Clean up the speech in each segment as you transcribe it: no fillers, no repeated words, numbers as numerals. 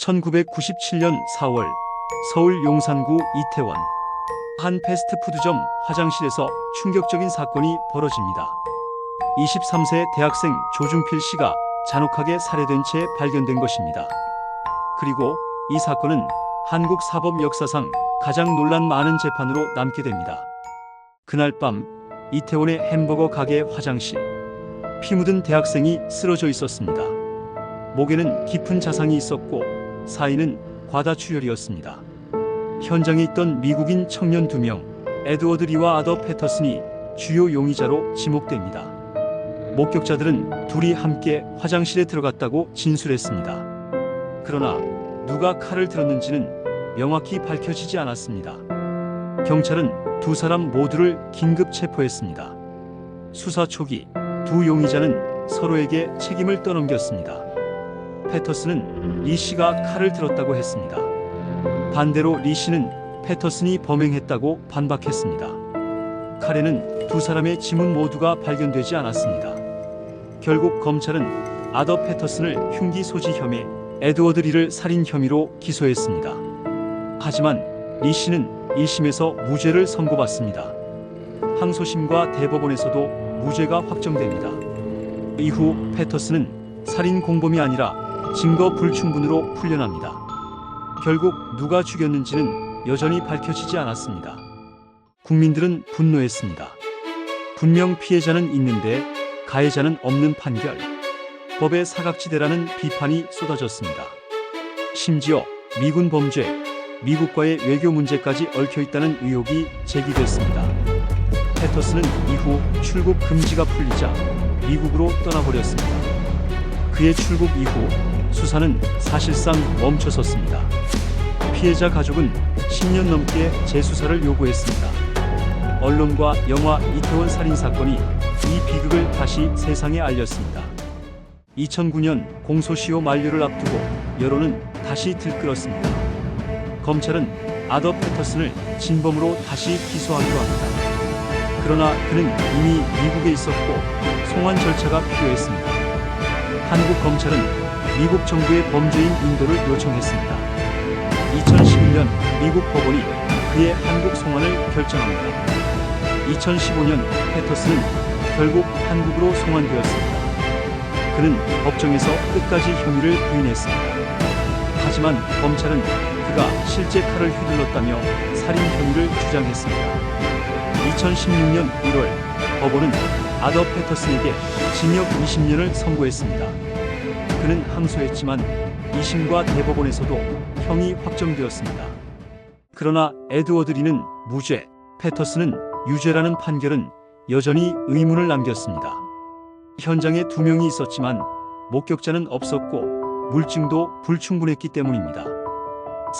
1997년 4월 서울 용산구 이태원 한 패스트푸드점 화장실에서 충격적인 사건이 벌어집니다. 23세 대학생 조중필 씨가 잔혹하게 살해된 채 발견된 것입니다. 그리고 이 사건은 한국 사법 역사상 가장 논란 많은 재판으로 남게 됩니다. 그날 밤 이태원의 햄버거 가게 화장실, 피 묻은 대학생이 쓰러져 있었습니다. 목에는 깊은 자상이 있었고 사인은 과다출혈이었습니다. 현장에 있던 미국인 청년 2명, 에드워드 리와 아더 패터슨이 주요 용의자로 지목됩니다. 목격자들은 둘이 함께 화장실에 들어갔다고 진술했습니다. 그러나 누가 칼을 들었는지는 명확히 밝혀지지 않았습니다. 경찰은 두 사람 모두를 긴급 체포했습니다. 수사 초기 두 용의자는 서로에게 책임을 떠넘겼습니다. 패터슨은 리 씨가 칼을 들었다고 했습니다. 반대로 리 씨는 패터슨이 범행했다고 반박했습니다. 칼에는 두 사람의 지문 모두가 발견되지 않았습니다. 결국 검찰은 아더 패터슨을 흉기 소지 혐의, 에드워드 리를 살인 혐의로 기소했습니다. 하지만 리 씨는 1심에서 무죄를 선고받습니다. 항소심과 대법원에서도 무죄가 확정됩니다. 이후 패터슨은 살인 공범이 아니라 증거 불충분으로 풀려납니다. 결국 누가 죽였는지는 여전히 밝혀지지 않았습니다. 국민들은 분노했습니다. 분명 피해자는 있는데 가해자는 없는 판결, 법의 사각지대라는 비판이 쏟아졌습니다. 심지어 미군 범죄, 미국과의 외교 문제까지 얽혀있다는 의혹이 제기됐습니다. 패터슨은 이후 출국 금지가 풀리자 미국으로 떠나버렸습니다. 그의 출국 이후 수사는 사실상 멈춰섰습니다. 피해자 가족은 10년 넘게 재수사를 요구했습니다. 언론과 영화 이태원 살인 사건이 이 비극을 다시 세상에 알렸습니다. 2009년 공소시효 만료를 앞두고 여론은 다시 들끓었습니다. 검찰은 아더 패터슨을 진범으로 다시 기소하기로 합니다. 그러나 그는 이미 미국에 있었고 송환 절차가 필요했습니다. 한국 검찰은 미국 정부의 범죄인 인도를 요청했습니다. 2011년 미국 법원이 그의 한국 송환을 결정합니다. 2015년 패터슨은 결국 한국으로 송환되었습니다. 그는 법정에서 끝까지 혐의를 부인했습니다. 하지만 검찰은 그가 실제 칼을 휘둘렀다며 살인 혐의를 주장했습니다. 2016년 1월 법원은 아더 패터슨에게 징역 20년을 선고했습니다. 그는 항소했지만 2심과 대법원에서도 형이 확정되었습니다. 그러나 에드워드 리는 무죄, 패터슨은 유죄라는 판결은 여전히 의문을 남겼습니다. 현장에 2명이 있었지만 목격자는 없었고 물증도 불충분했기 때문입니다.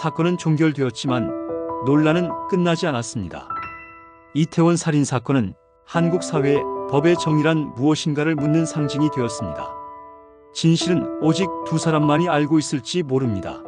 사건은 종결되었지만 논란은 끝나지 않았습니다. 이태원 살인 사건은 한국 사회에 법의 정의란 무엇인가를 묻는 상징이 되었습니다. 진실은 오직 두 사람만이 알고 있을지 모릅니다.